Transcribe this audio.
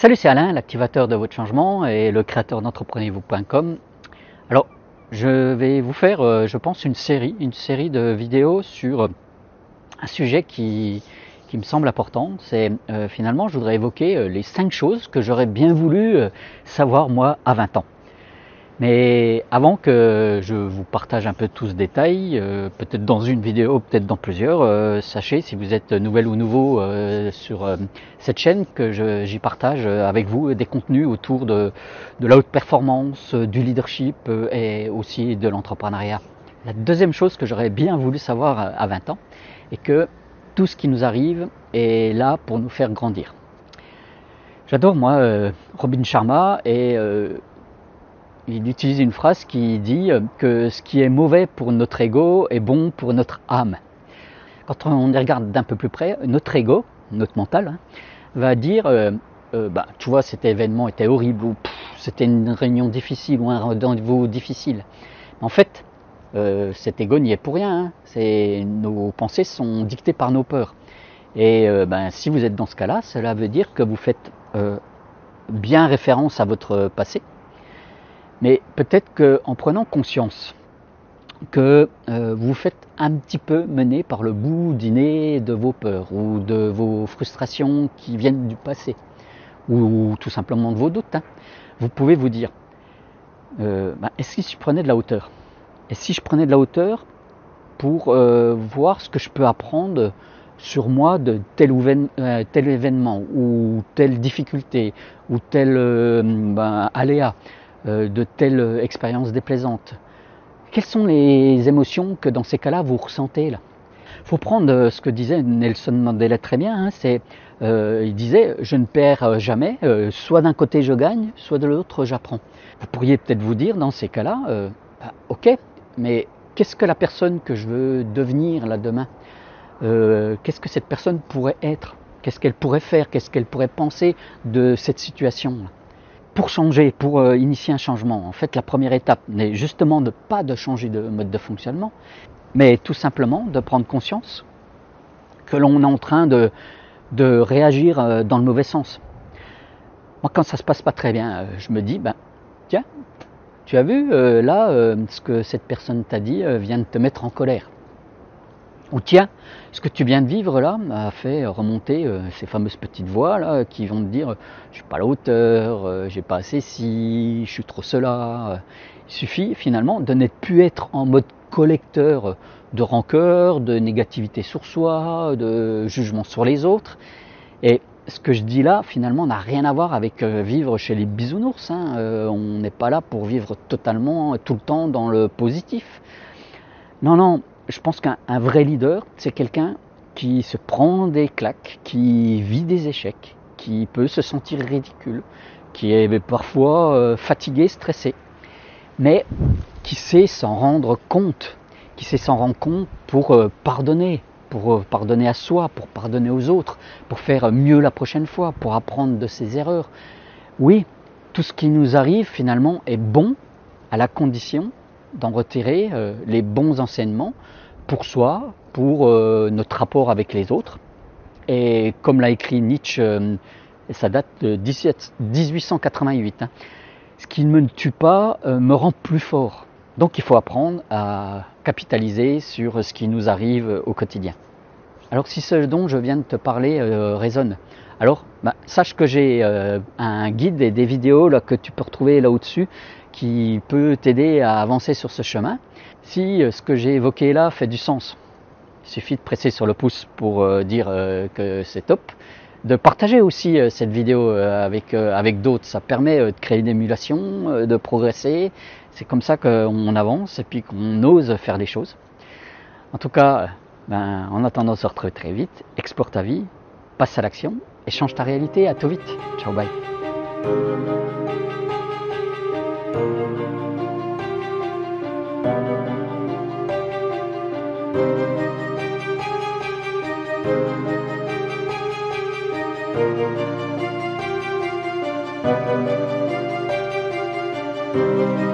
Salut, c'est Alain, l'activateur de votre changement et le créateur d'entreprenez-vous.com. Alors, je vais vous faire, je pense, une série de vidéos sur un sujet qui me semble important. C'est finalement, je voudrais évoquer les 5 choses que j'aurais bien voulu savoir moi à 20 ans. Mais avant que je vous partage un peu tout ce détail, peut-être dans une vidéo, peut-être dans plusieurs, sachez si vous êtes nouvelle ou nouveau sur cette chaîne que j'y partage avec vous des contenus autour de la haute performance, du leadership et aussi de l'entrepreneuriat. La deuxième chose que j'aurais bien voulu savoir à 20 ans est que tout ce qui nous arrive est là pour nous faire grandir. J'adore moi Robin Sharma et il utilise une phrase qui dit que ce qui est mauvais pour notre ego est bon pour notre âme. Quand on y regarde d'un peu plus près, notre ego, notre mental, va dire tu vois, cet événement était horrible, ou c'était une réunion difficile, ou un rendez-vous difficile. En fait, cet ego n'y est pour rien. Nos pensées sont dictées par nos peurs. Et si vous êtes dans ce cas-là, cela veut dire que vous faites bien référence à votre passé. Mais peut-être qu'en prenant conscience que vous faites un petit peu mener par le bout du nez de vos peurs ou de vos frustrations qui viennent du passé ou tout simplement de vos doutes, vous pouvez vous dire est-ce que je prenais de la hauteur? Et si je prenais de la hauteur pour voir ce que je peux apprendre sur moi de tel événement ou telle difficulté ou tel aléa, de telle expérience déplaisante. Quelles sont les émotions que dans ces cas-là vous ressentez là? Il faut prendre ce que disait Nelson Mandela très bien, il disait je ne perds jamais, soit d'un côté je gagne, soit de l'autre j'apprends. Vous pourriez peut-être vous dire dans ces cas-là, ok, mais qu'est-ce que la personne que je veux devenir là demain, qu'est-ce que cette personne pourrait être, qu'est-ce qu'elle pourrait faire, qu'est-ce qu'elle pourrait penser de cette situation là? Pour changer, pour initier un changement, en fait, la première étape n'est justement pas de changer de mode de fonctionnement, mais tout simplement de prendre conscience que l'on est en train de réagir dans le mauvais sens. Moi, quand ça se passe pas très bien, je me dis, tiens, tu as vu ce que cette personne t'a dit vient de te mettre en colère. Ou tiens, ce que tu viens de vivre là m'a fait remonter ces fameuses petites voix là qui vont te dire je suis pas à la hauteur, j'ai pas assez ci, je suis trop cela. Il suffit finalement de n'être plus être en mode collecteur de rancœur, de négativité sur soi, de jugement sur les autres. Et ce que je dis là finalement n'a rien à voir avec vivre chez les bisounours. On n'est pas là pour vivre totalement tout le temps dans le positif. Non. Je pense qu'un vrai leader, c'est quelqu'un qui se prend des claques, qui vit des échecs, qui peut se sentir ridicule, qui est parfois fatigué, stressé, mais qui sait s'en rendre compte, pour pardonner à soi, pour pardonner aux autres, pour faire mieux la prochaine fois, pour apprendre de ses erreurs. Oui, tout ce qui nous arrive finalement est bon à la condition d'en retirer les bons enseignements pour soi, pour notre rapport avec les autres. Et comme l'a écrit Nietzsche, ça date de 1888, ce qui ne me tue pas me rend plus fort. Donc il faut apprendre à capitaliser sur ce qui nous arrive au quotidien. Alors si ce dont je viens de te parler résonne, alors sache que j'ai un guide et des vidéos là, que tu peux retrouver là au-dessus qui peut t'aider à avancer sur ce chemin. Si ce que j'ai évoqué là fait du sens, il suffit de presser sur le pouce pour dire que c'est top. De partager aussi cette vidéo avec d'autres, ça permet de créer une émulation, de progresser. C'est comme ça qu'on avance et puis qu'on ose faire les choses. En tout cas, en attendant, on se retrouve très vite. Explore ta vie, passe à l'action et change ta réalité. À tout vite. Ciao, bye. Thank you.